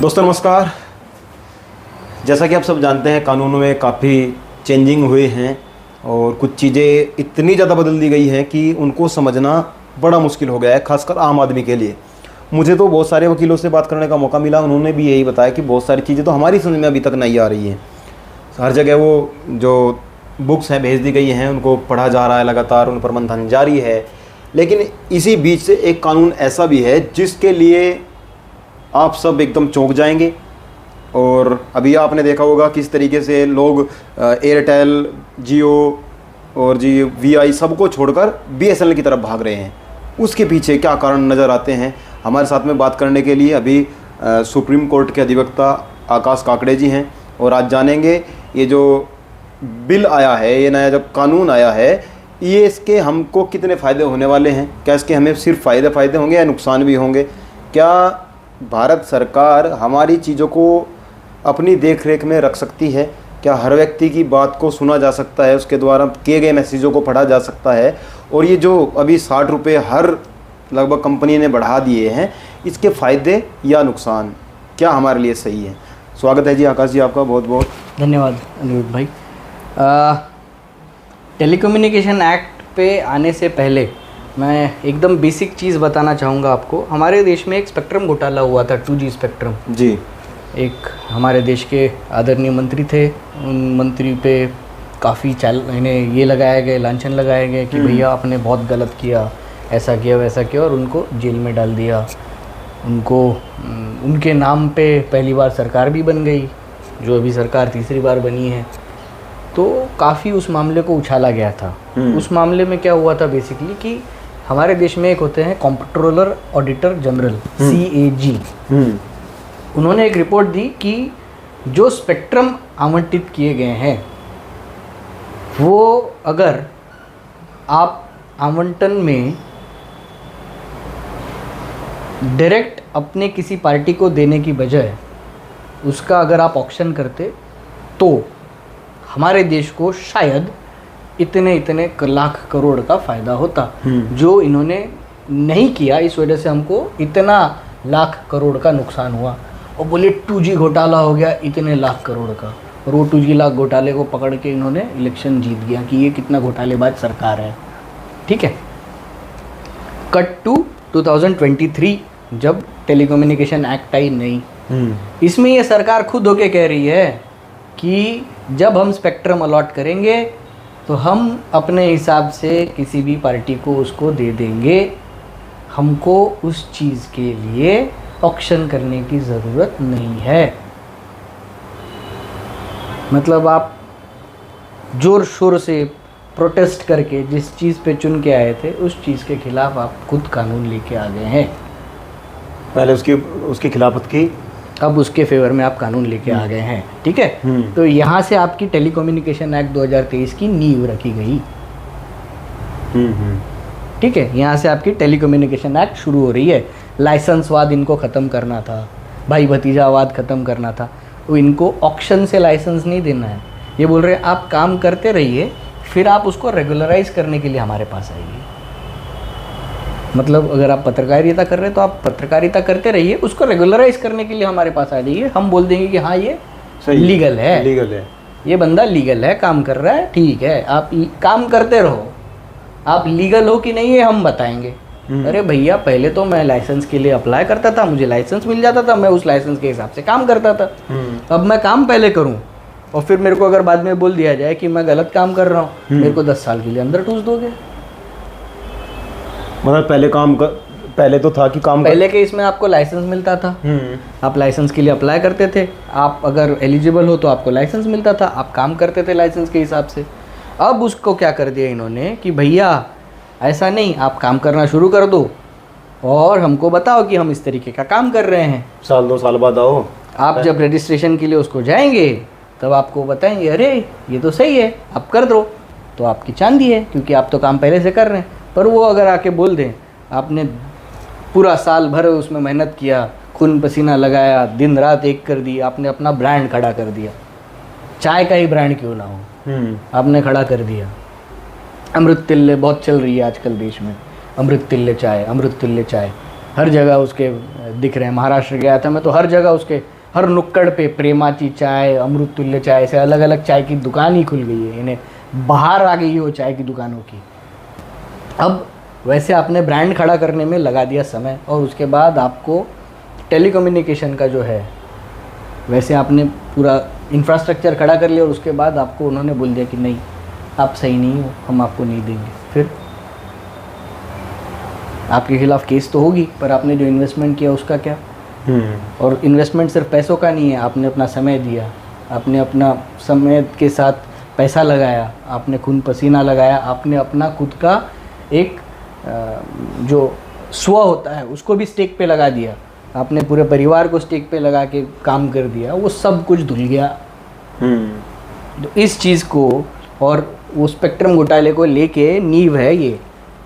दोस्तों नमस्कार। जैसा कि आप सब जानते हैं, कानूनों में काफ़ी चेंजिंग हुए हैं और कुछ चीज़ें इतनी ज़्यादा बदल दी गई हैं कि उनको समझना बड़ा मुश्किल हो गया है, खासकर आम आदमी के लिए। मुझे तो बहुत सारे वकीलों से बात करने का मौका मिला, उन्होंने भी यही बताया कि बहुत सारी चीज़ें तो हमारी समझ में अभी तक नहीं आ रही हैं। हर जगह वो जो बुक्स हैं भेज दी गई हैं, उनको पढ़ा जा रहा है, लगातार उन पर मंथन जारी है। लेकिन इसी बीच से एक कानून ऐसा भी है जिसके लिए आप सब एकदम चौंक जाएंगे। और अभी आपने देखा होगा किस तरीके से लोग एयरटेल, जियो और वीआई सबको छोड़कर बीएसएनएल की तरफ भाग रहे हैं। उसके पीछे क्या कारण नज़र आते हैं, हमारे साथ में बात करने के लिए अभी सुप्रीम कोर्ट के अधिवक्ता आकाश काकड़े जी हैं। और आज जानेंगे ये जो बिल आया है, ये नया जब कानून आया है, ये इसके हमको कितने फ़ायदे होने वाले हैं, क्या इसके हमें सिर्फ फ़ायदे होंगे या नुकसान भी होंगे, क्या भारत सरकार हमारी चीज़ों को अपनी देख रेख में रख सकती है, क्या हर व्यक्ति की बात को सुना जा सकता है, उसके द्वारा किए गए मैसेजों को पढ़ा जा सकता है। और ये जो अभी 60 रुपये हर लगभग कंपनी ने बढ़ा दिए हैं, इसके फ़ायदे या नुकसान क्या हमारे लिए सही है। स्वागत है जी आकाश जी, आपका बहुत बहुत धन्यवाद अनिरुद्ध भाई। टेलीकम्युनिकेशन एक्ट पे आने से पहले मैं एकदम बेसिक चीज़ बताना चाहूँगा आपको। हमारे देश में एक स्पेक्ट्रम घोटाला हुआ था, 2G स्पेक्ट्रम जी। एक हमारे देश के आदरणीय मंत्री थे, उन मंत्री पे काफ़ी इन्हें ये लगाया गया, लांछन लगाया गया कि भैया आपने बहुत गलत किया, ऐसा किया वैसा किया, और उनको जेल में डाल दिया। उनको उनके नाम पे पहली बार सरकार भी बन गई, जो अभी सरकार तीसरी बार बनी है। तो काफ़ी उस मामले को उछाला गया था। उस मामले में क्या हुआ था बेसिकली कि हमारे देश में एक होते हैं कंप्ट्रोलर ऑडिटर जनरल, CAG। उन्होंने एक रिपोर्ट दी कि जो स्पेक्ट्रम आवंटित किए गए हैं वो अगर आप आवंटन में डायरेक्ट अपने किसी पार्टी को देने की बजाय उसका अगर आप ऑक्शन करते तो हमारे देश को शायद इतने लाख करोड़ का फ़ायदा होता, जो इन्होंने नहीं किया। इस वजह से हमको इतना लाख करोड़ का नुकसान हुआ। और बोले 2G घोटाला हो गया इतने लाख करोड़ का, और वो 2G लाख घोटाले को पकड़ के इन्होंने इलेक्शन जीत गया कि ये कितना घोटालेबाज सरकार है। ठीक है, कट टू 2023 जब टेलीकम्युनिकेशन एक्ट आई नई, इसमें ये सरकार खुद होके कह रही है कि जब हम स्पेक्ट्रम अलॉट करेंगे तो हम अपने हिसाब से किसी भी पार्टी को उसको दे देंगे, हमको उस चीज़ के लिए ऑक्शन करने की ज़रूरत नहीं है। मतलब आप ज़ोर शोर से प्रोटेस्ट करके जिस चीज़ पे चुन के आए थे, उस चीज़ के खिलाफ आप खुद कानून लेके आ गए हैं। पहले उसकी खिलाफत की, अब उसके फेवर में आप कानून लेके आ गए हैं। ठीक है, तो यहाँ से आपकी टेलीकम्युनिकेशन एक्ट 2023 की नींव रखी गई। ठीक है, यहाँ से आपकी टेलीकम्युनिकेशन एक्ट शुरू हो रही है। लाइसेंसवाद इनको ख़त्म करना था, भाई भतीजावाद ख़त्म करना था। तो इनको ऑक्शन से लाइसेंस नहीं देना है। ये बोल रहे हैं आप काम करते रहिए, फिर आप उसको रेगुलराइज करने के लिए हमारे पास आइए। मतलब अगर आप पत्रकारिता कर रहे हैं तो आप पत्रकारिता करते रहिए, उसको रेगुलराइज करने के लिए हमारे पास आ जाइए। हम बोल देंगे कि हाँ ये लीगल है, ये बंदा लीगल है, काम कर रहा है, ठीक है, आप काम करते रहो। आप लीगल हो कि नहीं है हम बताएंगे। अरे भैया पहले तो मैं लाइसेंस के लिए अप्लाई करता था, मुझे लाइसेंस मिल जाता था, मैं उस लाइसेंस के हिसाब से काम करता था। अब मैं काम पहले करूँ और फिर मेरे को अगर बाद में बोल दिया जाए कि मैं गलत काम कर रहा हूँ, मेरे को 10 साल के लिए अंदर ठूस दोगे। मतलब पहले तो था कि पहले के इसमें आपको लाइसेंस मिलता था, आप लाइसेंस के लिए अप्लाई करते थे, आप अगर एलिजिबल हो तो आपको लाइसेंस मिलता था, आप काम करते थे लाइसेंस के हिसाब से। अब उसको क्या कर दिया इन्होंने कि भैया ऐसा नहीं, आप काम करना शुरू कर दो और हमको बताओ कि हम इस तरीके का काम कर रहे हैं। साल 2 साल बाद आओ, आप जब रजिस्ट्रेशन के लिए उसको जाएंगे तब आपको बताएंगे अरे ये तो सही है, आप कर दो, तो आपकी चांदी है, क्योंकि आप तो काम पहले से कर रहे हैं। पर वो अगर आके बोल दें आपने पूरा साल भर उसमें मेहनत किया, खून पसीना लगाया, दिन रात एक कर दी, आपने अपना ब्रांड खड़ा कर दिया, चाय का ही ब्रांड क्यों ना हो, आपने खड़ा कर दिया। अमृत तिल्ले बहुत चल रही है आजकल देश में, अमृत तिल्ले चाय, अमृत तिल्ले चाय। हर जगह उसके दिख रहे हैं। महाराष्ट्र गया था मैं तो हर जगह उसके हर नुक्कड़ पे प्रेमाची चाय, अमृत तुल्य चाय, ऐसे अलग अलग चाय की दुकान ही खुल गई है, इन्हें बाहर आ गई है वो चाय की दुकानों की। अब वैसे आपने ब्रांड खड़ा करने में लगा दिया समय, और उसके बाद आपको टेलीकम्युनिकेशन का जो है वैसे आपने पूरा इंफ्रास्ट्रक्चर खड़ा कर लिया, और उसके बाद आपको उन्होंने बोल दिया कि नहीं आप सही नहीं हो, हम आपको नहीं देंगे। फिर आपके खिलाफ केस तो होगी, पर आपने जो इन्वेस्टमेंट किया उसका क्या? और इन्वेस्टमेंट सिर्फ पैसों का नहीं है, आपने अपना समय दिया, आपने अपना समय के साथ पैसा लगाया, आपने खून पसीना लगाया, आपने अपना खुद का एक जो स्व होता है उसको भी स्टेक पे लगा दिया, आपने पूरे परिवार को स्टेक पे लगा के काम कर दिया, वो सब कुछ धुल गया। तो इस चीज़ को और वो स्पेक्ट्रम घोटाले को लेके नींव है ये,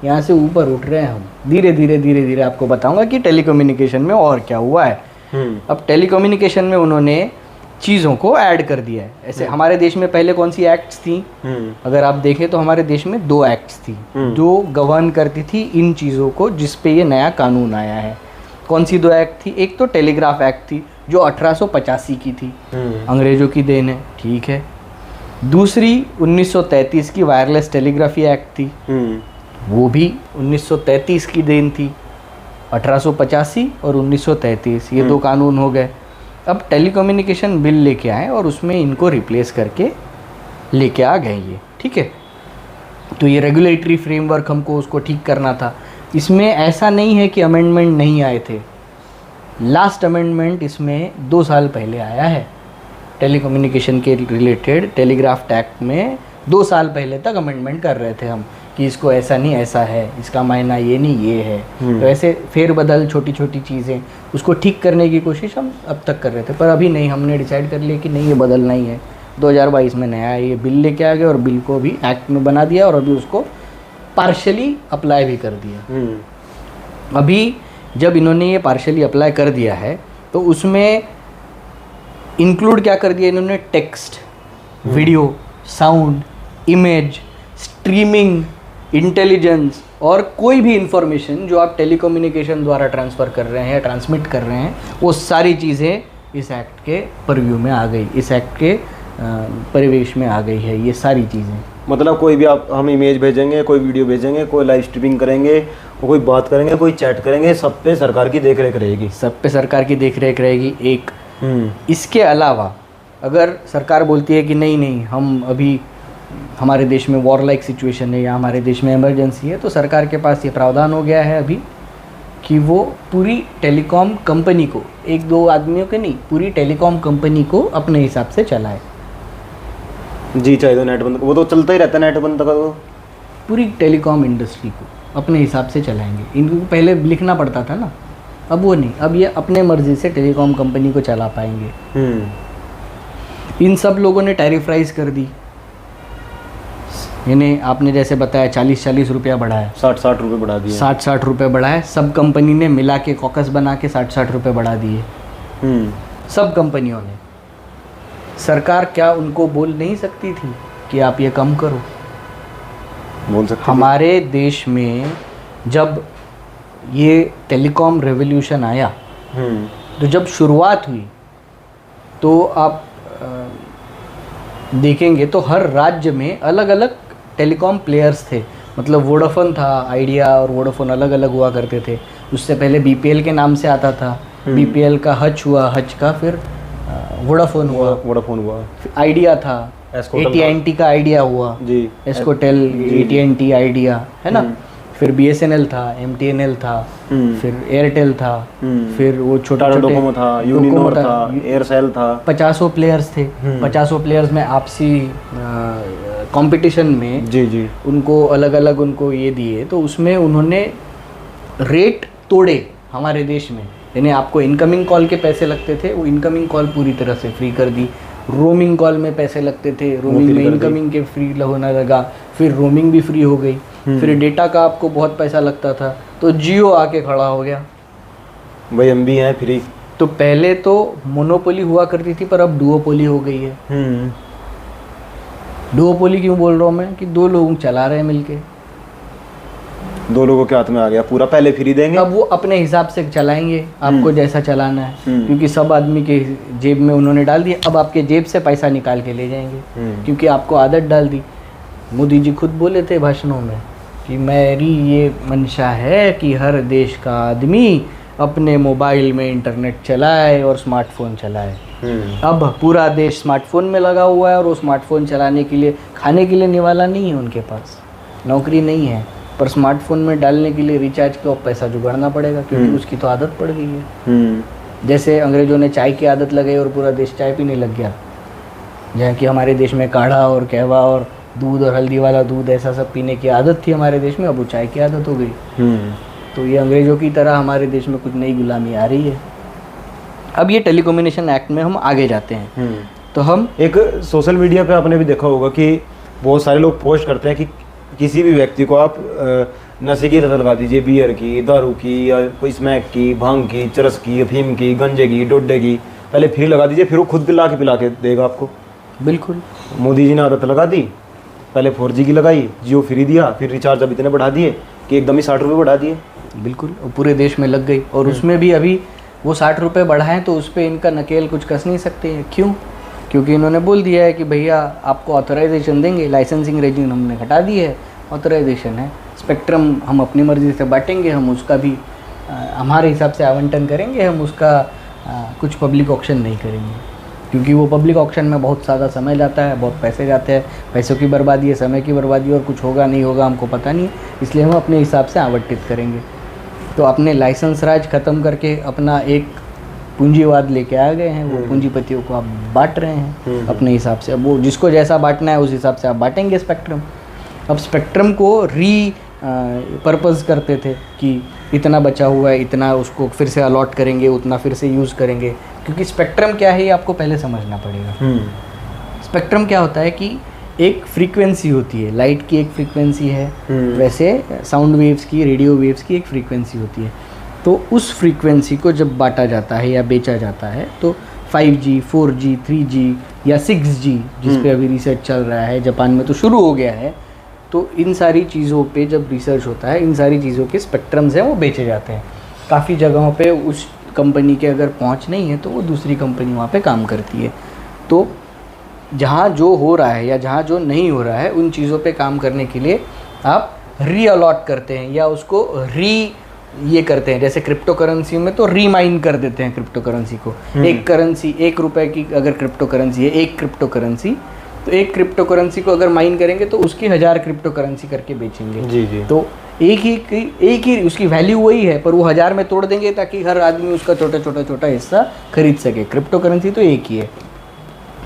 यहाँ से ऊपर उठ रहे हैं हम धीरे धीरे आपको बताऊंगा कि टेलीकम्युनिकेशन में और क्या हुआ है। अब टेलीकम्युनिकेशन में उन्होंने चीज़ों को ऐड कर दिया है। ऐसे हमारे देश में पहले कौन सी एक्ट्स थी? अगर आप देखें तो हमारे देश में 2 एक्ट्स थी जो गवर्न करती थी इन चीज़ों को, जिस पे ये नया कानून आया है। कौन सी 2 एक्ट थी? एक तो टेलीग्राफ एक्ट थी जो 1885 की थी, अंग्रेजों की देन है, ठीक है। दूसरी 1933 की वायरलेस टेलीग्राफी एक्ट थी, वो भी 1933 की देन थी। 1885 और 1933 ये 2 कानून हो गए। अब टेलीकम्युनिकेशन बिल लेके आए और उसमें इनको रिप्लेस करके लेके आ गए ये, ठीक है। तो ये रेगुलेटरी फ्रेमवर्क हमको उसको ठीक करना था। इसमें ऐसा नहीं है कि अमेंडमेंट नहीं आए थे, लास्ट अमेंडमेंट इसमें 2 साल पहले आया है। टेलीकम्युनिकेशन के रिलेटेड टेलीग्राफ एक्ट में 2 साल पहले तक अमेंडमेंट कर रहे थे हम कि इसको ऐसा नहीं ऐसा है, इसका मायना ये नहीं ये है। तो ऐसे फेरबदल छोटी छोटी चीज़ें उसको ठीक करने की कोशिश हम अब तक कर रहे थे, पर अभी नहीं, हमने डिसाइड कर लिया कि नहीं ये बदलना ही है। 2022 में नया ये बिल लेके आ गए और बिल को भी एक्ट में बना दिया और अभी उसको पार्शली अप्लाई भी कर दिया। अभी जब इन्होंने ये पार्शली अप्लाई कर दिया है तो उसमें इंक्लूड क्या कर दिया इन्होंने? Text, video, sound, image, streaming, intelligence और कोई भी इंफॉर्मेशन जो आप टेलीकम्युनिकेशन द्वारा ट्रांसफ़र कर रहे हैं, ट्रांसमिट कर रहे हैं, वो सारी चीज़ें इस एक्ट के परव्यू में आ गई, इस एक्ट के परिवेश में आ गई है ये सारी चीज़ें। मतलब कोई भी आप हम इमेज भेजेंगे, कोई वीडियो भेजेंगे, कोई लाइव स्ट्रीमिंग करेंगे, कोई बात करेंगे, कोई चैट करेंगे, सब पे सरकार की देख रेख रहेगी। सब पे सरकार की देख रेख रहेगी। एक इसके अलावा अगर सरकार बोलती है कि नहीं नहीं हम अभी हमारे देश में वॉर लाइक सिचुएशन है या हमारे देश में इमरजेंसी है, तो सरकार के पास ये प्रावधान हो गया है अभी कि वो पूरी टेलीकॉम कंपनी को, 1-2 आदमियों के नहीं, पूरी टेलीकॉम कंपनी को अपने हिसाब से चलाए। जी, चाहे तो नेट बंद, वो तो चलता ही रहता है नेट बंद का, तो पूरी टेलीकॉम इंडस्ट्री को अपने हिसाब से चलाएंगे। इनको पहले लिखना पड़ता था ना, अब वो नहीं, अब ये अपने मर्जी से टेलीकॉम कंपनी को चला पाएंगे। इन सब लोगों ने टैरिफ राइज कर दी, इन्हें आपने जैसे बताया 40-40 रुपया बढ़ाया, 60-60 रुपये बढ़ा दिए, 60-60 रुपये बढ़ाए। सब कंपनी ने मिला के कॉकस बना के 60-60 रुपये बढ़ा दिए, सब कंपनियों ने। सरकार क्या उनको बोल नहीं सकती थी कि आप ये कम करो? बोल सकते। हमारे देश में जब ये टेलीकॉम रेवोल्यूशन आया, तो जब शुरुआत हुई तो आप देखेंगे तो हर राज्य में अलग अलग टेलीकॉम प्लेयर्स थे। मतलब वोडाफोन था, आइडिया और वोडाफोन अलग अलग हुआ करते थे। उससे पहले बीपीएल के नाम से आता था, बीपीएल का हच हुआ, हच का फिर वोडाफोन हुआ, आइडिया था, AT&T का आइडिया हुआ जी, एस्कोटेल, AT&T आइडिया, है ना। फिर BSNL था, MTNL था, फिर एयरटेल था, फिर वो छोटा डोकोमो था, यूनिनोर था, एयरसेल था। 50 प्लेयर्स थे। 50 प्लेयर्स में आपसी कंपटीशन में जी उनको अलग अलग उनको ये दिए, तो उसमें उन्होंने रेट तोड़े हमारे देश में। यानी आपको इनकमिंग कॉल के पैसे लगते थे, वो इनकमिंग कॉल पूरी तरह से फ्री कर दी। रोमिंग कॉल में पैसे लगते थे, रोमिंग में इनकमिंग के फ्री होने लगा, फिर रोमिंग भी फ्री हो गई। फिर डेटा का आपको बहुत पैसा लगता था, तो जियो आके खड़ा हो गया, भाई हम भी हैं फ्री। तो पहले तो मोनोपोली हुआ करती थी, पर अब डुओपोली हो गई है। डुओपोली क्यों बोल रहा हूँ मैं? कि 2 लोग चला रहे हैं मिलके। 2 लोगों के हाथ में आ गया पूरा, पहले फ्री देंगे। अब वो अपने हिसाब से चलाएंगे, आपको जैसा चलाना है, क्योंकि सब आदमी के जेब में उन्होंने डाल दिया। अब आपके जेब से पैसा निकाल के ले जाएंगे, क्योंकि आपको आदत डाल दी। मोदी जी खुद बोले थे भाषणों में कि मेरी ये मंशा है कि हर देश का आदमी अपने मोबाइल में इंटरनेट चलाए और स्मार्टफोन चलाए। अब पूरा देश स्मार्टफोन में लगा हुआ है और वो स्मार्टफोन चलाने के लिए, खाने के लिए निवाला नहीं है उनके पास, नौकरी नहीं है, पर स्मार्टफोन में डालने के लिए रिचार्ज का पैसा जुगाड़ना पड़ेगा, क्योंकि उसकी तो आदत पड़ गई है। जैसे अंग्रेजों ने चाय की आदत लगाई और पूरा देश चाय पीने लग गया, जहाँ कि हमारे देश में काढ़ा और कहवा और दूध और हल्दी वाला दूध ऐसा सब पीने की आदत थी हमारे देश में, अब वो चाय की आदत हो गई। तो ये अंग्रेज़ों की तरह हमारे देश में कुछ नई गुलामी आ रही है। अब ये टेलीकम्युनिकेशन एक्ट में हम आगे जाते हैं, तो हम एक सोशल मीडिया पे आपने भी देखा होगा कि बहुत सारे लोग पोस्ट करते हैं कि किसी भी व्यक्ति को आप नशे की लत लगा दीजिए, बियर की, दारू की, या कोई स्मैक की, भांग की, चरस की, अफीम की, गंजे की, डोडे की, पहले फ्री लगा दीजिए, फिर वो खुद पिला के देगा आपको। बिल्कुल मोदी जी ने आदत लगा दी, पहले 4G की लगाई, जियो फ्री दिया, फिर रिचार्ज अब इतने बढ़ा दिए कि एकदम ही 60 रुपये बढ़ा दिए। बिल्कुल, और पूरे देश में लग गई। और उसमें भी अभी वो 60 रुपये बढ़ाएं तो उस पर इनका नकेल कुछ कस नहीं सकते हैं। क्यों? क्योंकि इन्होंने बोल दिया है कि भैया आपको ऑथराइजेशन देंगे, लाइसेंसिंग रेजिम हमने हटा दी है, ऑथराइजेशन है, स्पेक्ट्रम हम अपनी मर्ज़ी से बांटेंगे, हम उसका भी हमारे हिसाब से आवंटन करेंगे, हम उसका कुछ पब्लिक ऑक्शन नहीं करेंगे, क्योंकि वो पब्लिक ऑक्शन में बहुत ज़्यादा समय जाता है, बहुत पैसे जाते हैं, पैसों की बर्बादी है, समय की बर्बादी, और कुछ होगा नहीं होगा हमको पता नहीं, इसलिए हम अपने हिसाब से आवंटित करेंगे। तो अपने लाइसेंस राज ख़त्म करके अपना एक पूंजीवाद लेके आ गए हैं, वो पूंजीपतियों को आप बांट रहे हैं अपने हिसाब से। अब वो जिसको जैसा बांटना है उस हिसाब से आप बांटेंगे स्पेक्ट्रम। अब स्पेक्ट्रम को पर्पज़ करते थे कि इतना बचा हुआ है, इतना उसको फिर से अलॉट करेंगे, उतना फिर से यूज़ करेंगे, क्योंकि स्पेक्ट्रम क्या है ये आपको पहले समझना पड़ेगा। स्पेक्ट्रम क्या होता है कि एक फ्रीक्वेंसी होती है, लाइट की एक फ्रीक्वेंसी है, वैसे साउंड वेव्स की, रेडियो वेव्स की एक फ्रीक्वेंसी होती है। तो उस फ्रीक्वेंसी को जब बांटा जाता है या बेचा जाता है तो 5G, 4G, 3G या 6G, जिस पे अभी रिसर्च चल रहा है, जापान में तो शुरू हो गया है, तो इन सारी चीज़ों पे जब रिसर्च होता है, इन सारी चीज़ों के स्पेक्ट्रम्स हैं वो बेचे जाते हैं। काफ़ी जगहों पे उस कंपनी के अगर पहुंच नहीं है तो वो दूसरी कंपनी वहाँ पे काम करती है। तो जहाँ जो हो रहा है या जहाँ जो नहीं हो रहा है उन चीज़ों पे काम करने के लिए आप रीअलॉट करते हैं या उसको ये करते हैं। जैसे क्रिप्टो करेंसी में तो रीमाइन कर देते हैं क्रिप्टो करेंसी को। एक करेंसी, 1 रुपए की अगर क्रिप्टो करेंसी है, एक क्रिप्टो करेंसी, तो एक क्रिप्टो करेंसी को अगर माइन करेंगे तो उसकी 1000 क्रिप्टो करेंसी करके बेचेंगे। जी। तो एक ही उसकी वैल्यू वही है, पर वो 1000 में तोड़ देंगे ताकि हर आदमी उसका छोटा हिस्सा खरीद सके। क्रिप्टो करेंसी तो एक ही है,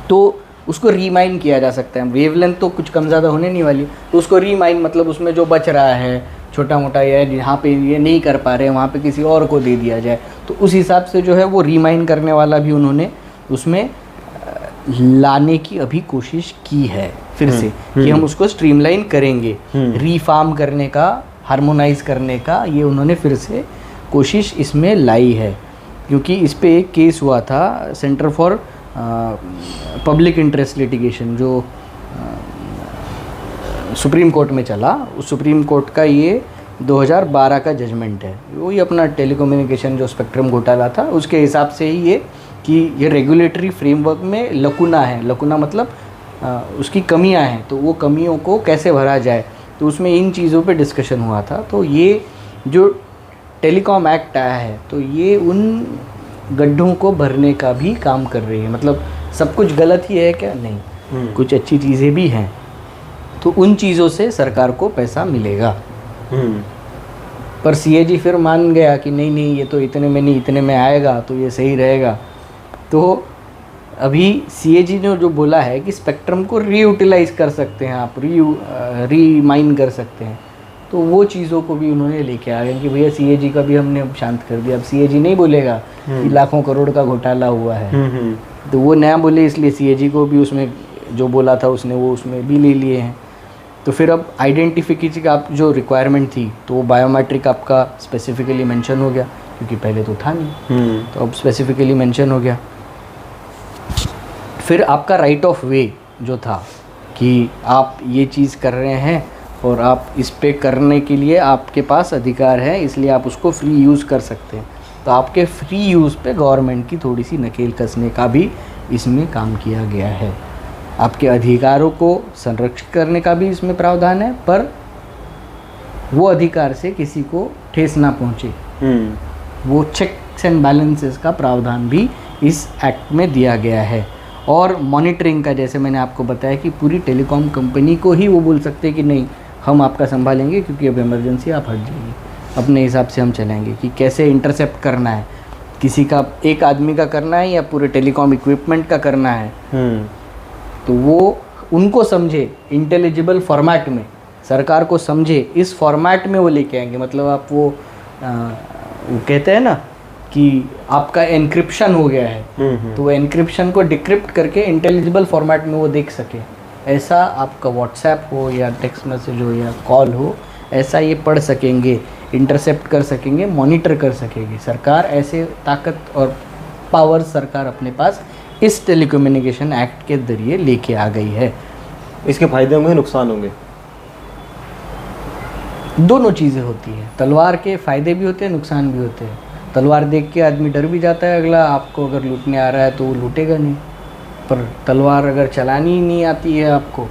तो उसको रीमाइन किया जा सकता है। वेवलेंथ तो कुछ कम ज़्यादा होने नहीं वाली, तो उसको रीमाइन मतलब उसमें जो बच रहा है छोटा मोटा या जहाँ पे ये नहीं कर पा रहे हैं वहाँ पे किसी और को दे दिया जाए, तो उस हिसाब से जो है वो रीमाइन करने वाला भी उन्होंने उसमें लाने की अभी कोशिश की है फिर से कि हम उसको स्ट्रीमलाइन करेंगे। रीफार्म करने का, हार्मोनाइज करने का ये उन्होंने फिर से कोशिश इसमें लाई है, क्योंकि इस पे एक केस हुआ था centre for public interest litigation जो सुप्रीम कोर्ट में चला। उस सुप्रीम कोर्ट का ये 2012 का जजमेंट है। वही अपना टेलीकम्युनिकेशन जो स्पेक्ट्रम घोटाला था उसके हिसाब से ही ये कि ये रेगुलेटरी फ्रेमवर्क में लकुना है, लकुना मतलब उसकी कमियां हैं, तो वो कमियों को कैसे भरा जाए, तो उसमें इन चीज़ों पे डिस्कशन हुआ था। तो ये जो टेलीकॉम एक्ट आया है तो ये उन गड्ढों को भरने का भी काम कर रही है। मतलब सब कुछ गलत ही है क्या? नहीं, कुछ अच्छी चीज़ें भी हैं, तो उन चीज़ों से सरकार को पैसा मिलेगा। पर CAG फिर मान गया कि नहीं ये तो इतने में नहीं, इतने में आएगा तो ये सही रहेगा। तो अभी CAG ने जो बोला है कि स्पेक्ट्रम को रीयूटिलाइज कर सकते हैं आप, रीमाइन कर सकते हैं, तो वो चीज़ों को भी उन्होंने लेके आ गए कि भैया CAG का भी हमने अब शांत कर दिया। अब CAG नहीं बोलेगा कि लाखों करोड़ का घोटाला हुआ है, तो वो नया बोले, इसलिए CAG को भी उसमें जो बोला था उसने वो उसमें भी ले लिए हैं। तो फिर अब आइडेंटिफिकेशन का आप जो रिक्वायरमेंट थी तो वो बायोमेट्रिक आपका स्पेसिफिकली मेंशन हो गया, क्योंकि पहले तो था नहीं, तो अब स्पेसिफिकली मेंशन हो गया। फिर आपका राइट ऑफ वे जो था कि आप ये चीज़ कर रहे हैं और आप इस पे करने के लिए आपके पास अधिकार है, इसलिए आप उसको फ्री यूज़ कर सकते हैं। तो आपके फ्री यूज़ पे गवर्नमेंट की थोड़ी सी नकेल कसने का भी इसमें काम किया गया है। आपके अधिकारों को संरक्षित करने का भी इसमें प्रावधान है, पर वो अधिकार से किसी को ठेस ना पहुँचे, वो चेक्स एंड बैलेंसेस का प्रावधान भी इस एक्ट में दिया गया है। और मॉनिटरिंग का, जैसे मैंने आपको बताया कि पूरी टेलीकॉम कंपनी को ही वो बोल सकते हैं कि नहीं, हम आपका संभालेंगे क्योंकि अब इमरजेंसी, आप हट जाइए, अपने हिसाब से हम चलेंगे कि कैसे इंटरसेप्ट करना है, किसी का एक आदमी का करना है या पूरे टेलीकॉम इक्विपमेंट का करना है। तो वो उनको समझे, इंटेलिजिबल फॉर्मेट में, सरकार को समझे इस फॉर्मेट में वो लेके आएंगे। मतलब आप वो कहते हैं ना कि आपका एनक्रिप्शन हो गया है, तो वो एनक्रिप्शन को डिक्रिप्ट करके इंटेलिजिबल फॉर्मेट में वो देख सके, ऐसा आपका व्हाट्सएप हो या टेक्स्ट मैसेज हो या कॉल हो, ऐसा ये पढ़ सकेंगे, इंटरसेप्ट कर सकेंगे, मॉनिटर कर सकेंगे। सरकार ऐसे ताकत और पावर सरकार अपने पास इस टेलीकम्युनिकेशन एक्ट के जरिए लेके आ गई है। इसके फायदे होंगे, नुकसान होंगे? दोनों चीज़ें होती हैं। तलवार के फ़ायदे भी होते हैं, नुकसान भी होते हैं। तलवार देख के आदमी डर भी जाता है, अगला आपको अगर लूटने आ रहा है तो वो लूटेगा नहीं। पर तलवार अगर चलानी ही नहीं आती है आपको,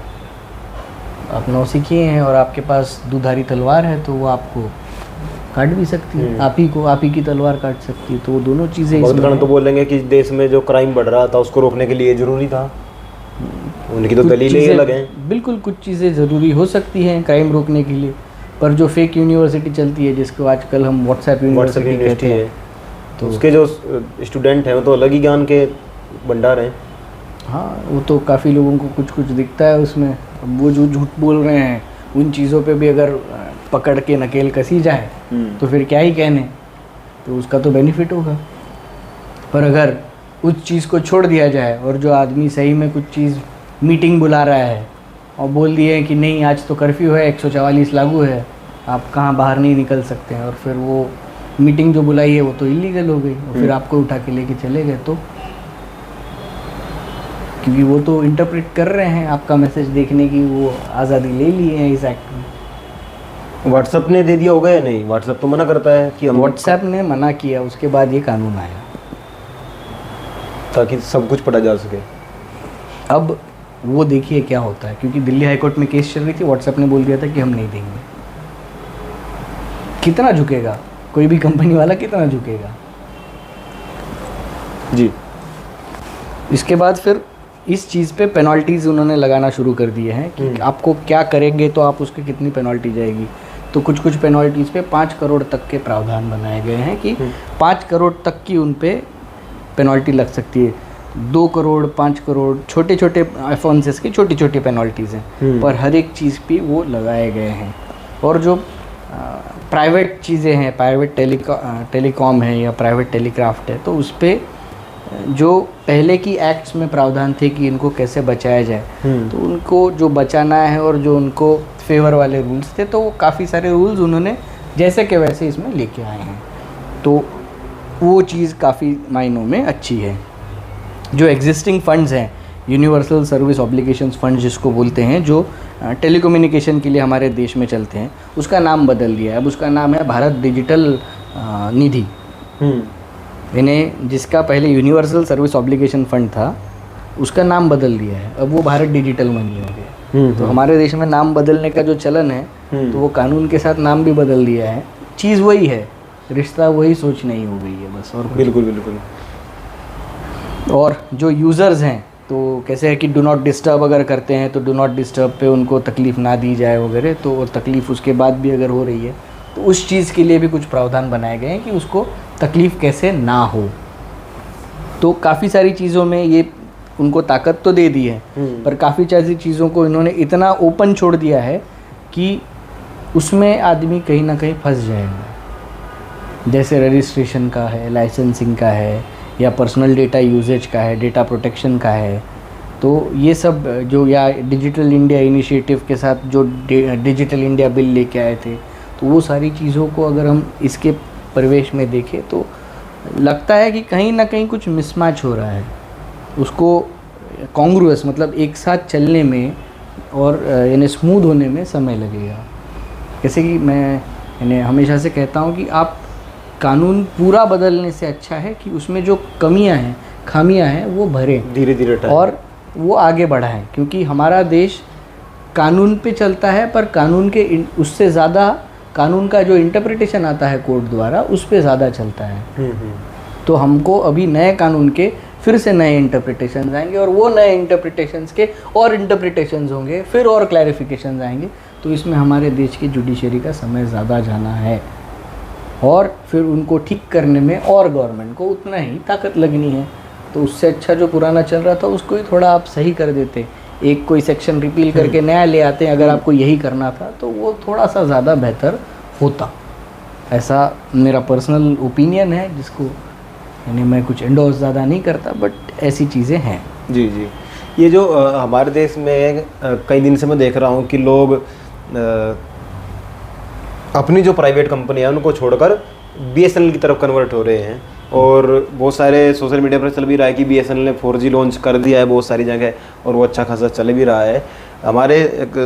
आप नौसिखिए हैं और आपके पास दुधारी तलवार है, तो वो आपको काट भी सकती है, आप ही की तलवार काट सकती है। तो वो दोनों चीज़ें बहुत गण तो बोलेंगे कि देश में जो क्राइम बढ़ रहा था उसको रोकने के लिए ज़रूरी था, उनकी तो दलीलें ही अलग हैं। बिल्कुल, कुछ चीज़ें ज़रूरी हो सकती हैं क्राइम रोकने के लिए, पर जो फेक यूनिवर्सिटी चलती है, जिसको आजकल हम व्हाट्सएप यूनिवर्सिटी कहते हैं, तो उसके जो स्टूडेंट हैं वो तो अलग ही ज्ञान के भंडार हैं। हाँ, वो तो काफ़ी लोगों को कुछ कुछ दिखता है उसमें। अब वो जो झूठ बोल रहे हैं उन चीज़ों पे भी अगर पकड़ के नकेल कसी जाए तो फिर क्या ही कहने, तो उसका तो बेनिफिट होगा। पर अगर उस चीज़ को छोड़ दिया जाए और जो आदमी सही में कुछ चीज़ मीटिंग बुला रहा है और बोल दिए कि नहीं आज तो कर्फ्यू है, 144 लागू है, आप कहाँ बाहर नहीं निकल सकते हैं, और फिर वो मीटिंग जो बुलाई है वो तो इलीगल हो गई, और फिर आपको उठा के लेके चले गए, तो क्योंकि वो तो इंटरप्रेट कर रहे हैं आपका मैसेज देखने की, वो आज़ादी ले ली है इस एक्ट में। व्हाट्सएप ने दे दिया होगा या नहीं? व्हाट्सएप तो मना करता है कि व्हाट्सएप ने मना किया, उसके बाद ये कानून आया ताकि सब कुछ पढ़ा जा सके। अब वो देखिए क्या होता है, क्योंकि दिल्ली हाईकोर्ट में केस चल रही थी, व्हाट्सएप ने बोल दिया था कि हम नहीं देंगे। कितना झुकेगा कोई भी कंपनी वाला, कितना झुकेगा जी। इसके बाद फिर इस चीज़ पे पेनल्टीज़ उन्होंने लगाना शुरू कर दिए हैं कि आपको क्या करेंगे तो आप उसकी कितनी पेनल्टी जाएगी। तो कुछ कुछ पेनल्टीज़ पे 5 करोड़ तक के प्रावधान बनाए गए हैं कि 5 करोड़ तक की उन पे पेनल्टी लग सकती है। 2 करोड़, 5 करोड़, छोटे छोटे ऑफेंसेस की छोटी छोटी पेनल्टीज़ हैं, पर हर एक चीज़ पे वो लगाए गए हैं। और जो प्राइवेट चीज़ें हैं, प्राइवेट टेलीकॉम है या प्राइवेट टेलीक्राफ्ट है, तो उस पर जो पहले की एक्ट्स में प्रावधान थे कि इनको कैसे बचाया जाए, तो उनको जो बचाना है और जो उनको फेवर वाले रूल्स थे, तो वो काफ़ी सारे रूल्स उन्होंने जैसे के वैसे इसमें लेके आए हैं। तो वो चीज़ काफ़ी मायनों में अच्छी है। जो एग्जिस्टिंग फंड्स हैं, यूनिवर्सल सर्विस ऑब्लिगेशंस फंड जिसको बोलते हैं, जो टेलीकम्युनिकेशन के लिए हमारे देश में चलते हैं, उसका नाम बदल दिया है। अब उसका नाम है भारत डिजिटल निधि। इन्हें, जिसका पहले यूनिवर्सल सर्विस ऑब्लिगेशन फंड था, उसका नाम बदल दिया है, अब वो भारत डिजिटल मनी हो गया। तो हमारे देश में नाम बदलने का जो चलन है, तो वो कानून के साथ नाम भी बदल दिया है। चीज़ वही है, रिश्ता वही, सोच नहीं हो गई है बस। और बिल्कुल बिल्कुल। और जो यूज़र्स हैं, तो कैसे है कि डू नॉट डिस्टर्ब अगर करते हैं तो डू नॉट डिस्टर्ब पे उनको तकलीफ़ ना दी जाए वगैरह, तो और तकलीफ़ उसके बाद भी अगर हो रही है तो उस चीज़ के लिए भी कुछ प्रावधान बनाए गए हैं कि उसको तकलीफ़ कैसे ना हो। तो काफ़ी सारी चीज़ों में ये उनको ताकत तो दे दी है, पर काफ़ी सारी चीज़ों को इन्होंने इतना ओपन छोड़ दिया है कि उसमें आदमी कहीं ना कहीं फंस जाएगा। जैसे रजिस्ट्रेशन का है, लाइसेंसिंग का है, या पर्सनल डेटा यूजेज का है, डेटा प्रोटेक्शन का है। तो ये सब जो, या डिजिटल इंडिया इनिशिएटिव के साथ जो डिजिटल इंडिया बिल लेके आए थे, तो वो सारी चीज़ों को अगर हम इसके परिवेश में देखें तो लगता है कि कहीं ना कहीं कुछ मिसमैच हो रहा है। उसको कॉन्ग्रुअस, मतलब एक साथ चलने में और यानी स्मूथ होने में समय लगेगा। जैसे कि मैं यानी हमेशा से कहता हूँ कि आप कानून पूरा बदलने से अच्छा है कि उसमें जो कमियां हैं, खामियां हैं, वो भरें धीरे धीरे और वो आगे बढ़ाएं, क्योंकि हमारा देश कानून पे चलता है, पर कानून के उससे ज़्यादा कानून का जो इंटरप्रिटेशन आता है कोर्ट द्वारा उस पे ज़्यादा चलता है। तो हमको अभी नए कानून के फिर से नए इंटरप्रिटेशन आएंगे और वो नए इंटरप्रिटेशंस के और इंटरप्रिटेशंस होंगे, फिर और क्लैरिफिकेशंस आएंगे। तो इसमें हमारे देश की जुडिशरी का समय ज़्यादा जाना है और फिर उनको ठीक करने में और गवर्नमेंट को उतना ही ताकत लगनी है। तो उससे अच्छा जो पुराना चल रहा था उसको ही थोड़ा आप सही कर देते, एक कोई सेक्शन रिपील करके नया ले आते हैं। अगर आपको यही करना था तो वो थोड़ा सा ज़्यादा बेहतर होता। ऐसा मेरा पर्सनल ओपिनियन है, जिसको यानी मैं कुछ एंडोर्स ज़्यादा नहीं करता, बट ऐसी चीज़ें हैं। जी जी। ये जो हमारे देश में कई दिन से मैं देख रहा हूँ कि लोग अपनी जो प्राइवेट कंपनी है उनको छोड़कर BSNL की तरफ कन्वर्ट हो रहे हैं, और बहुत सारे सोशल मीडिया पर चल भी रहा है कि BSNL ने 4G लॉन्च कर दिया है बहुत सारी जगह, और वो अच्छा खासा चल भी रहा है। हमारे एक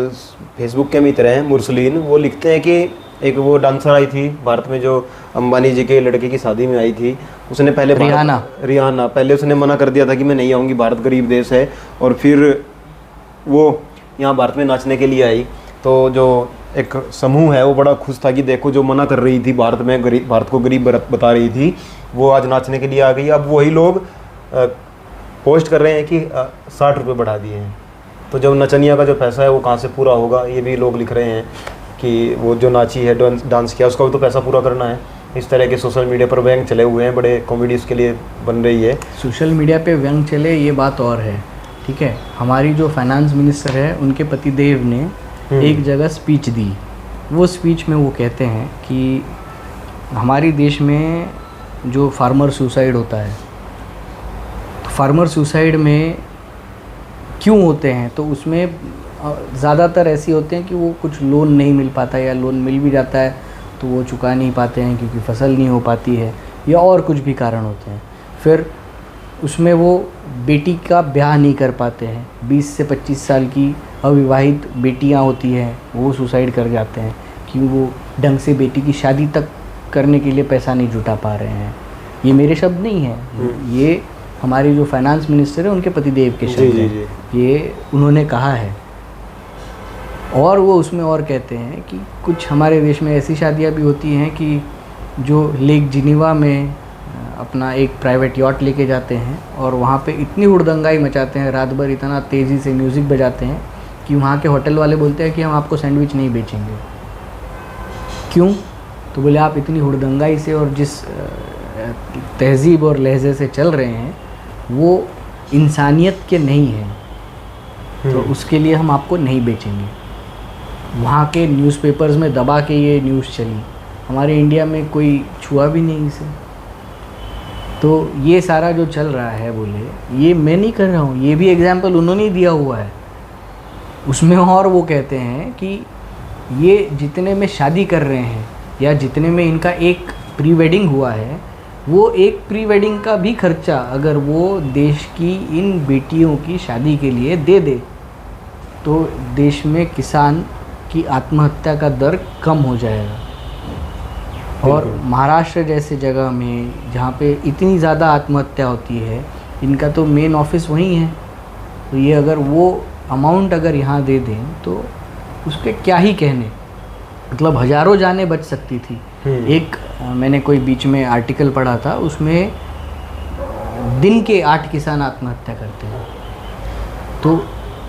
फेसबुक के मित्र हैं मुरसलीन, वो लिखते हैं कि एक वो डांसर आई थी भारत में जो अंबानी जी के लड़के की शादी में आई थी, उसने पहले रिहाना पहले उसने मना कर दिया था कि मैं नहीं आऊँगी, भारत गरीब देश है, और फिर वो यहाँ भारत में नाचने के लिए आई। तो जो एक समूह है वो बड़ा खुश था कि देखो जो मना कर रही थी भारत को गरीब बता रही थी, वो आज नाचने के लिए आ गई। अब वही लोग पोस्ट कर रहे हैं कि 60 रुपये बढ़ा दिए हैं। तो जब नचनिया का जो पैसा है वो कहाँ से पूरा होगा, ये भी लोग लिख रहे हैं कि वो जो नाची है, डांस किया, उसका भी तो पैसा पूरा करना है। इस तरह के सोशल मीडिया पर व्यंग चले हुए हैं, बड़े कॉमेडी उसके लिए बन रही है। सोशल मीडिया पे व्यंग चले ये बात और है, ठीक है। हमारी जो फाइनेंस मिनिस्टर है उनके पतिदेव ने एक जगह स्पीच दी। वो स्पीच में वो कहते हैं कि हमारे देश में जो फार्मर सुसाइड होता है, तो फार्मर सुसाइड में क्यों होते हैं, तो उसमें ज़्यादातर ऐसे होते हैं कि वो कुछ लोन नहीं मिल पाता, या लोन मिल भी जाता है तो वो चुका नहीं पाते हैं क्योंकि फसल नहीं हो पाती है, या और कुछ भी कारण होते हैं। फिर उसमें वो बेटी का ब्याह नहीं कर पाते हैं। 20 से 25 साल की अविवाहित बेटियां होती हैं, वो सुसाइड कर जाते हैं कि वो ढंग से बेटी की शादी तक करने के लिए पैसा नहीं जुटा पा रहे हैं। ये मेरे शब्द नहीं हैं, ये हमारे जो फाइनेंस मिनिस्टर है उनके पतिदेव के शब्द हैं, ये उन्होंने कहा है। और वो उसमें और कहते हैं कि कुछ हमारे देश में ऐसी शादियां भी होती हैं कि जो लेक जिनीवा में अपना एक प्राइवेट यॉट लेके जाते हैं और वहाँ पे इतनी हुड़दंगाई मचाते हैं, रात भर इतना तेज़ी से म्यूज़िक बजाते हैं कि वहाँ के होटल वाले बोलते हैं कि हम आपको सैंडविच नहीं बेचेंगे। क्यों? तो बोले आप इतनी हुड़दंगाई से और जिस तहज़ीब और लहजे से चल रहे हैं वो इंसानियत के नहीं हैं, तो उसके लिए हम आपको नहीं बेचेंगे। वहाँ के न्यूज़पेपर्स में दबा के ये न्यूज़ चली, हमारे इंडिया में कोई छुआ भी नहीं इसे। तो ये सारा जो चल रहा है, बोले ये मैं नहीं कर रहा हूँ, ये भी एग्जाम्पल उन्होंने दिया हुआ है उसमें। और वो कहते हैं कि ये जितने में शादी कर रहे हैं या जितने में इनका एक प्री वेडिंग हुआ है, वो एक प्री वेडिंग का भी खर्चा अगर वो देश की इन बेटियों की शादी के लिए दे दे तो देश में किसान की आत्महत्या का दर कम हो जाएगा। और महाराष्ट्र जैसे जगह में जहाँ पे इतनी ज़्यादा आत्महत्या होती है, इनका तो मेन ऑफिस वहीं है, तो ये अगर वो अमाउंट अगर यहाँ दे दें तो उसके क्या ही कहने, मतलब हज़ारों जानें बच सकती थी। एक मैंने कोई बीच में आर्टिकल पढ़ा था, उसमें दिन के 8 किसान आत्महत्या करते हैं। तो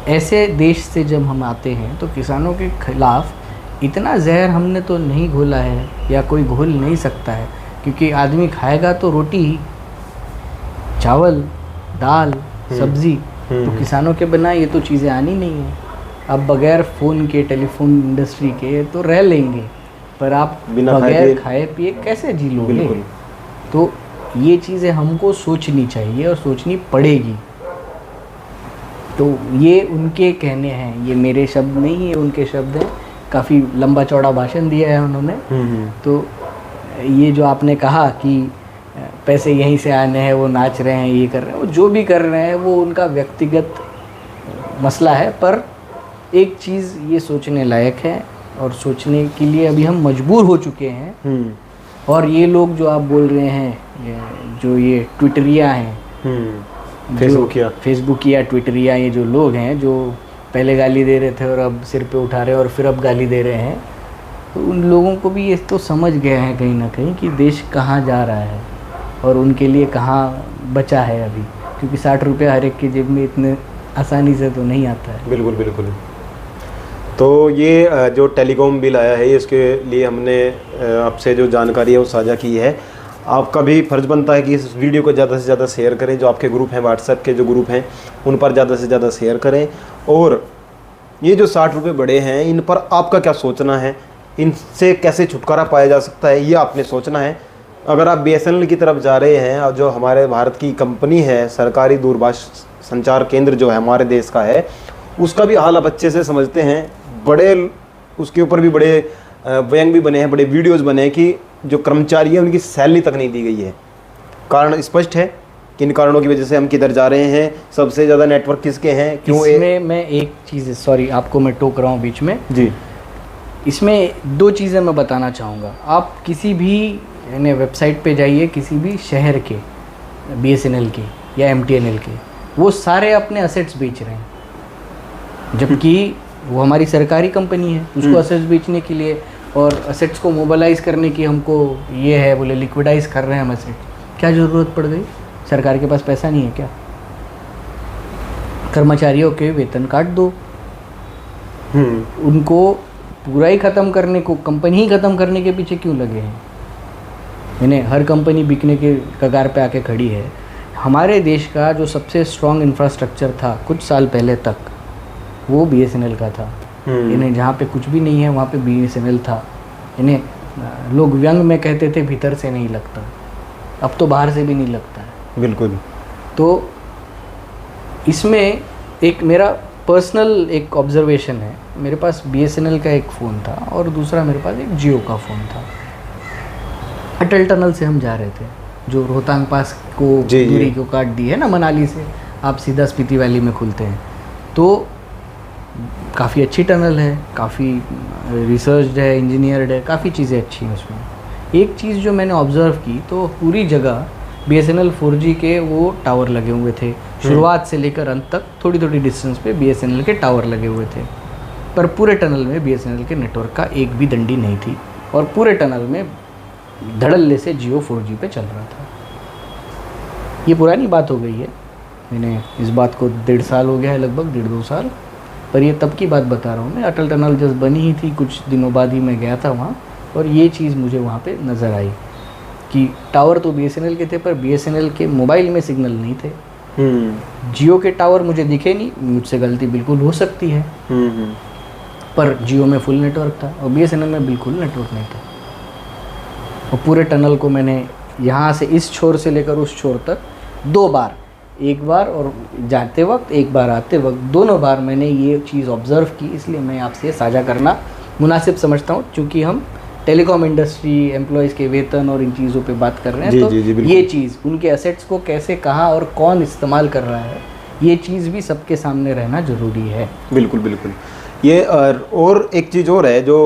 ऐसे देश से जब हम आते हैं तो किसानों के खिलाफ़ इतना जहर हमने तो नहीं घोला है, या कोई घोल नहीं सकता है, क्योंकि आदमी खाएगा तो रोटी ही, चावल, दाल, सब्ज़ी, तो किसानों के बिना ये तो चीज़ें आनी नहीं है। अब बगैर फ़ोन के, टेलीफोन इंडस्ट्री के तो रह लेंगे, पर आप बगैर खाए पिए कैसे जी लोगे? तो ये चीज़ें हमको सोचनी चाहिए और सोचनी पड़ेगी। तो ये उनके कहने हैं, ये मेरे शब्द नहीं है, उनके शब्द हैं। काफ़ी लंबा चौड़ा भाषण दिया है उन्होंने। तो ये जो आपने कहा कि पैसे यहीं से आने हैं, वो नाच रहे हैं, ये कर रहे हैं, वो जो भी कर रहे हैं वो उनका व्यक्तिगत मसला है, पर एक चीज़ ये सोचने लायक है और सोचने के लिए अभी हम मजबूर हो चुके हैं। और ये लोग जो आप बोल रहे हैं, जो ये ट्विटरिया हैं, फेसबुकिया ट्विटरिया, ये जो लोग हैं जो पहले गाली दे रहे थे और अब सिर पे उठा रहे हैं और फिर अब गाली दे रहे हैं, तो उन लोगों को भी ये तो समझ गए हैं कहीं ना कहीं कि देश कहाँ जा रहा है और उनके लिए कहाँ बचा है अभी, क्योंकि 60 रुपये हर एक की जेब में इतने आसानी से तो नहीं आता है। बिल्कुल बिल्कुल। तो ये जो टेलीकॉम बिल आया है, इसके लिए हमने आपसे जो जानकारी है वो साझा की है। आपका भी फ़र्ज़ बनता है कि इस वीडियो को ज़्यादा से ज़्यादा शेयर करें। जो आपके ग्रुप हैं, व्हाट्सएप के जो ग्रुप हैं, उन पर ज़्यादा से ज़्यादा शेयर करें। और ये जो 60 रुपये बढ़े हैं, इन पर आपका क्या सोचना है, इनसे कैसे छुटकारा पाया जा सकता है, ये आपने सोचना है। अगर आप BSNL की तरफ जा रहे हैं, और जो हमारे भारत की कंपनी है, सरकारी दूरभाष संचार केंद्र जो है हमारे देश का है, उसका भी हाल आप अच्छे से समझते हैं। बड़े उसके ऊपर भी बड़े व्यंग भी बने हैं, बड़े वीडियोस बने हैं कि जो कर्मचारी हैं उनकी सैलरी तक नहीं दी गई है। कारण स्पष्ट है, किन कारणों की वजह से हम किधर जा रहे हैं, सबसे ज़्यादा नेटवर्क किसके हैं, क्यों। इसमें मैं एक चीज़, सॉरी आपको मैं टोक रहा हूँ बीच में जी, इसमें 2 चीज़ें मैं बताना चाहूँगा। आप किसी भी यानी वेबसाइट पे जाइए, किसी भी शहर के BSNL के या MTNL के, वो सारे अपने असेट्स बेच रहे हैं, जबकि वो हमारी सरकारी कंपनी है। उसको असेट्स बेचने के लिए और असेट्स को मोबालाइज करने की हमको ये है, बोले लिक्विडाइज कर रहे हैं हम असेट। क्या ज़रूरत पड़ गई? सरकार के पास पैसा नहीं है क्या? कर्मचारियों के वेतन काट दो, उनको पूरा ही ख़त्म करने को, कंपनी ही ख़त्म करने के पीछे क्यों लगे हैं? यानी हर कंपनी बिकने के कगार पे आके खड़ी है। हमारे देश का जो सबसे स्ट्रॉन्ग इंफ्रास्ट्रक्चर था कुछ साल पहले तक, वो BSNL का था। यानी जहाँ पे कुछ भी नहीं है वहाँ पे BSNL था। यानी लोग व्यंग में कहते थे भीतर से नहीं लगता, अब तो बाहर से भी नहीं लगता है। बिल्कुल। तो इसमें एक मेरा पर्सनल एक ऑब्जर्वेशन है। मेरे पास BSNL का एक फ़ोन था और दूसरा मेरे पास एक जियो का फ़ोन था। अटल टनल से हम जा रहे थे, जो रोहतांग पास को दूरी को काट दी है ना, मनाली से आप सीधा स्पीति वैली में खुलते हैं। तो काफ़ी अच्छी टनल है, काफ़ी रिसर्च्ड है, इंजीनियर्ड है, काफ़ी चीज़ें अच्छी हैं उसमें। एक चीज़ जो मैंने ऑब्ज़र्व की, तो पूरी जगह BSNL 4G के वो टावर लगे हुए थे। शुरुआत से लेकर अंत तक थोड़ी थोड़ी डिस्टेंस पे BSNL के टावर लगे हुए थे, पर पूरे टनल में BSNL के नेटवर्क का एक भी डंडी नहीं थी और पूरे टनल में धड़ल्ले से जियो 4G पे चल रहा था। ये पुरानी बात हो गई है, मैंने इस बात को 1.5 साल हो गया है, लगभग 1.5-2 साल, पर ये तब की बात बता रहा हूँ मैं। अटल टनल जस्ट बनी ही थी, कुछ दिनों बाद ही मैं गया था वहाँ, और ये चीज़ मुझे वहाँ पे नज़र आई कि टावर तो BSNL के थे, पर BSNL के मोबाइल में सिग्नल नहीं थे। जियो के टावर मुझे दिखे नहीं, मुझसे गलती बिल्कुल हो सकती है, पर जियो में फुल नेटवर्क था और BSNL में बिल्कुल नेटवर्क नहीं था। और पूरे टनल को मैंने यहाँ से इस छोर से लेकर उस छोर तक 2 बार, एक बार और जाते वक्त, एक बार आते वक्त, दोनों बार मैंने ये चीज़ ऑब्ज़र्व की। इसलिए मैं आपसे साझा करना मुनासिब समझता हूँ, क्योंकि हम टेलीकॉम इंडस्ट्री, एम्प्लॉयज़ के वेतन और इन चीज़ों पे बात कर रहे हैं। तो ये चीज़, उनके एसेट्स को कैसे, कहाँ और कौन इस्तेमाल कर रहा है, ये चीज़ भी सबके सामने रहना ज़रूरी है। बिल्कुल बिल्कुल। ये और एक चीज़ और है जो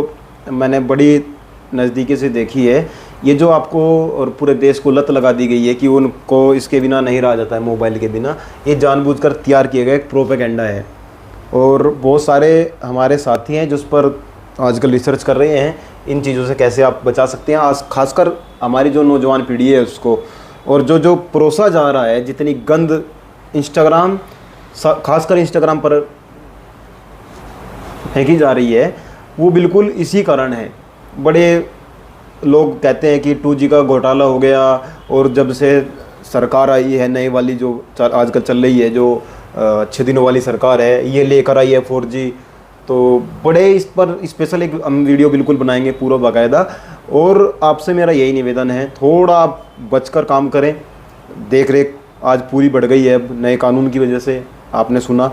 मैंने बड़ी नज़दीकी से देखी है, ये जो आपको और पूरे देश को लत लगा दी गई है कि उनको इसके बिना नहीं रहा जाता है, मोबाइल के बिना, ये जानबूझकर तैयार किया गया एक प्रोपेगेंडा है। और बहुत सारे हमारे साथी हैं जो उस पर आजकल रिसर्च कर रहे हैं, इन चीज़ों से कैसे आप बचा सकते हैं। आज खासकर हमारी जो नौजवान पीढ़ी है उसको, और जो परोसा जा रहा है, जितनी गंद इंस्टाग्राम, खासकर इंस्टाग्राम पर फेंकी जा रही है, वो बिल्कुल इसी कारण है। बड़े लोग कहते हैं कि 2G का घोटाला हो गया, और जब से सरकार आई है नई वाली जो आजकल चल रही है, जो 6 दिनों वाली सरकार है, ये लेकर आई है 4G, तो बड़े इस पर स्पेशल एक हम वीडियो बिल्कुल बनाएंगे पूरा बाकायदा। और आपसे मेरा यही निवेदन है, थोड़ा आप बचकर काम करें। देख रेख आज पूरी बढ़ गई है नए कानून की वजह से, आपने सुना।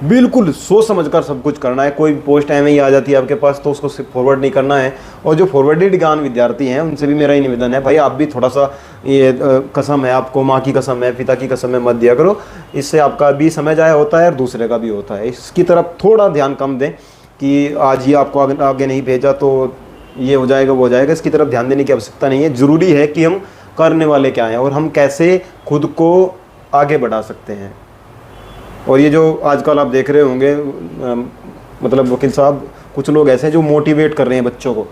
बिल्कुल सोच समझ कर सब कुछ करना है। कोई पोस्ट टाइम में ही आ जाती है आपके पास तो उसको फॉरवर्ड नहीं करना है। और जो फॉरवर्डेड ज्ञान विद्यार्थी हैं उनसे भी मेरा ही निवेदन है, भाई आप भी थोड़ा सा ये कसम है आपको, माँ की कसम है, पिता की कसम है, मत दिया करो। इससे आपका भी समय जाया होता है और दूसरे का भी होता है। इसकी तरफ थोड़ा ध्यान कम दें कि आज ये आपको आगे नहीं भेजा तो ये हो जाएगा वो हो जाएगा। इसकी तरफ ध्यान देने की आवश्यकता नहीं है। ज़रूरी है कि हम करने वाले क्या हैं और हम कैसे खुद को आगे बढ़ा सकते हैं। और ये जो आजकल आप देख रहे होंगे मतलब वकील साहब, कुछ लोग ऐसे हैं जो मोटिवेट कर रहे हैं बच्चों को।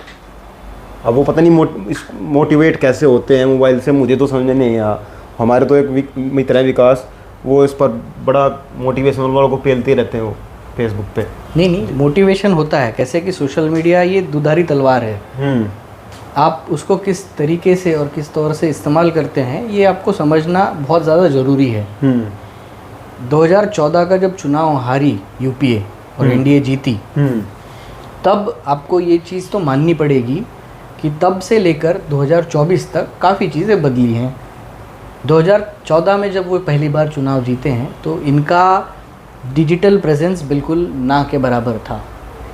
अब वो पता नहीं मोटिवेट कैसे होते हैं मोबाइल से, मुझे तो समझ नहीं आया। हमारे तो एक मित्र है विकास, वो इस पर बड़ा मोटिवेशनल वालों को पेलते रहते हैं वो फेसबुक पे। नहीं, मोटिवेशन होता है कैसे कि सोशल मीडिया ये दुधारी तलवार है। आप उसको किस तरीके से और किस तौर से इस्तेमाल करते हैं ये आपको समझना बहुत ज़्यादा ज़रूरी है। 2014 का जब चुनाव हारी यूपीए और एनडीए जीती, तब आपको ये चीज़ तो माननी पड़ेगी कि तब से लेकर 2024 तक काफ़ी चीज़ें बदली हैं। 2014 में जब वो पहली बार चुनाव जीते हैं तो इनका डिजिटल प्रेजेंस बिल्कुल ना के बराबर था,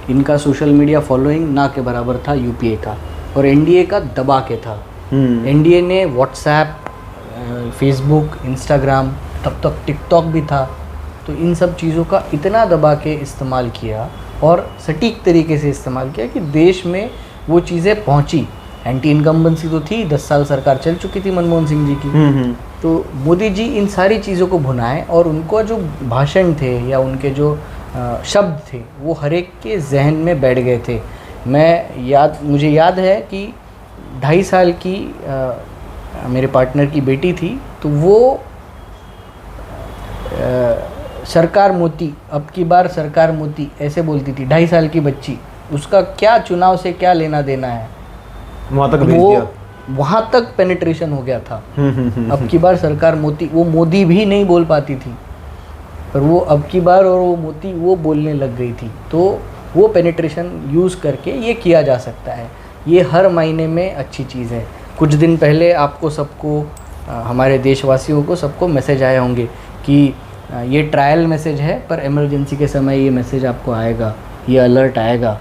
इनका सोशल मीडिया फॉलोइंग ना के बराबर था यूपीए का, और एनडीए का दबा के था। एनडीए ने व्हाट्सएप, फेसबुक, इंस्टाग्राम, तब तक टिकटॉक भी था, तो इन सब चीज़ों का इतना दबा के इस्तेमाल किया और सटीक तरीके से इस्तेमाल किया कि देश में वो चीज़ें पहुंची। एंटी इनकम्बेंसी तो थी, 10 साल सरकार चल चुकी थी मनमोहन सिंह जी की। तो मोदी जी इन सारी चीज़ों को भुनाएं और उनको जो भाषण थे या उनके जो शब्द थे वो हर एक के जहन में बैठ गए थे। मुझे याद है कि 2.5 साल की मेरे पार्टनर की बेटी थी, तो वो सरकार मोती, अब की बार सरकार मोती ऐसे बोलती थी। 2.5 साल की बच्ची, उसका क्या चुनाव से क्या लेना देना है, वहाँ तक भेज दिया। वहाँ तक पेनिट्रेशन हो गया था। अब की बार सरकार मोती, वो मोदी भी नहीं बोल पाती थी, पर वो अब की बार और वो मोती वो बोलने लग गई थी। तो वो पेनिट्रेशन यूज़ करके ये किया जा सकता है। ये हर महीने में अच्छी चीज़ है। कुछ दिन पहले आपको सबको, हमारे देशवासियों को सबको मैसेज आए होंगे कि ये ट्रायल मैसेज है, पर इमरजेंसी के समय ये मैसेज आपको आएगा, ये अलर्ट आएगा।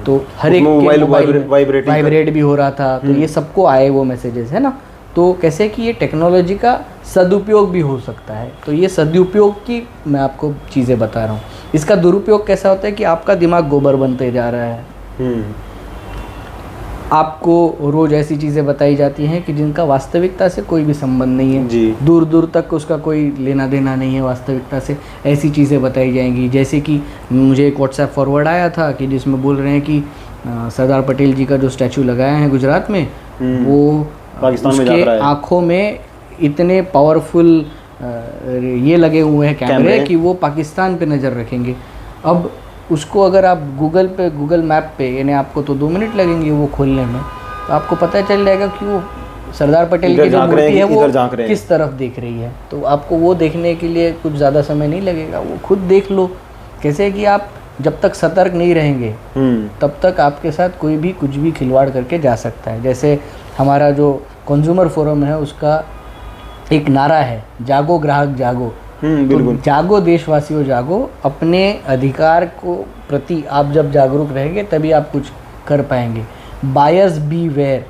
तो हर एक मोबाइल वाइब्रेट भी हो रहा था, तो ये सबको आए वो मैसेजेस, है ना। तो कैसे कि ये टेक्नोलॉजी का सदुपयोग भी हो सकता है। तो ये सदुपयोग की मैं आपको चीज़ें बता रहा हूँ। इसका दुरुपयोग कैसा होता है कि आपका दिमाग गोबर बनते जा रहा है। आपको रोज़ ऐसी चीज़ें बताई जाती हैं कि जिनका वास्तविकता से कोई भी संबंध नहीं है, दूर दूर तक उसका कोई लेना देना नहीं है वास्तविकता से। ऐसी चीज़ें बताई जाएंगी, जैसे कि मुझे एक व्हाट्सएप फॉरवर्ड आया था कि जिसमें बोल रहे हैं कि सरदार पटेल जी का जो स्टैचू लगाया है गुजरात में, वो पाकिस्तान में उसके आँखों में इतने पावरफुल ये लगे हुए हैं कैमरे कि वो पाकिस्तान पे नज़र रखेंगे। अब उसको अगर आप गूगल मैप पे, यानी आपको तो 2 मिनट लगेंगे वो खोलने में, तो आपको पता चल जाएगा कि वो सरदार पटेल की जो मूर्ति है वो किस तरफ देख रही है। तो आपको वो देखने के लिए कुछ ज़्यादा समय नहीं लगेगा, वो खुद देख लो। कैसे कि आप जब तक सतर्क नहीं रहेंगे तब तक आपके साथ कोई भी कुछ भी खिलवाड़ करके जा सकता है। जैसे हमारा जो कंज्यूमर फोरम है उसका एक नारा है, जागो ग्राहक जागो। तो जागो देशवासियों जागो, अपने अधिकार को प्रति आप जब जागरूक रहेंगे तभी आप कुछ कर पाएंगे। Buyers beware,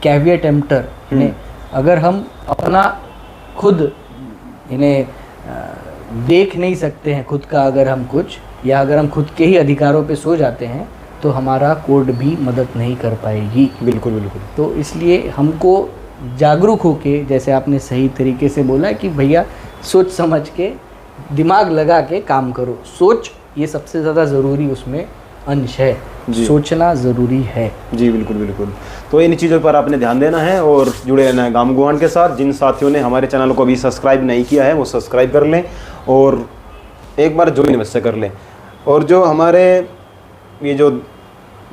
caveat emptor, इन्हें अगर हम अपना खुद इन्हें देख नहीं सकते हैं खुद का, अगर हम कुछ, या अगर हम खुद के ही अधिकारों पे सो जाते हैं तो हमारा कोर्ट भी मदद नहीं कर पाएगी। बिल्कुल बिल्कुल। तो इसलिए हमको जागरूक होके, जैसे आपने सही तरीके से बोला कि भैया सोच समझ के, दिमाग लगा के काम करो। सोच ये सबसे ज़्यादा ज़रूरी उसमें अंश है, सोचना ज़रूरी है। जी बिल्कुल बिल्कुल। तो इन चीज़ों पर आपने ध्यान देना है और जुड़े रहना है गाम गुआन के साथ। जिन साथियों ने हमारे चैनल को अभी सब्सक्राइब नहीं किया है वो सब्सक्राइब कर लें और एक बार ज्वाइन अवश्य कर लें। और जो हमारे ये जो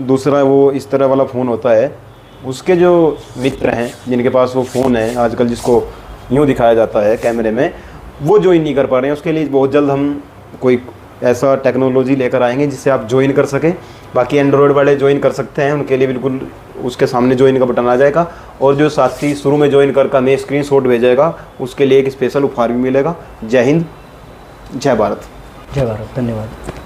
दूसरा वो इस तरह वाला फ़ोन होता है, उसके जो मित्र हैं जिनके पास वो फ़ोन है आजकल जिसको यूँ दिखाया जाता है कैमरे में, वो ज्वाइन नहीं कर पा रहे हैं। उसके लिए बहुत जल्द हम कोई ऐसा टेक्नोलॉजी लेकर आएंगे जिससे आप ज्वाइन कर सकें। बाकी एंड्रॉयड वाले ज्वाइन कर सकते हैं, उनके लिए बिल्कुल उसके सामने ज्वाइन का बटन आ जाएगा। और जो साथी शुरू में ज्वाइन कर हमें स्क्रीनशॉट भेजेगा उसके लिए एक स्पेशल उपहार भी मिलेगा। जय हिंद, जय भारत। जय भारत, धन्यवाद।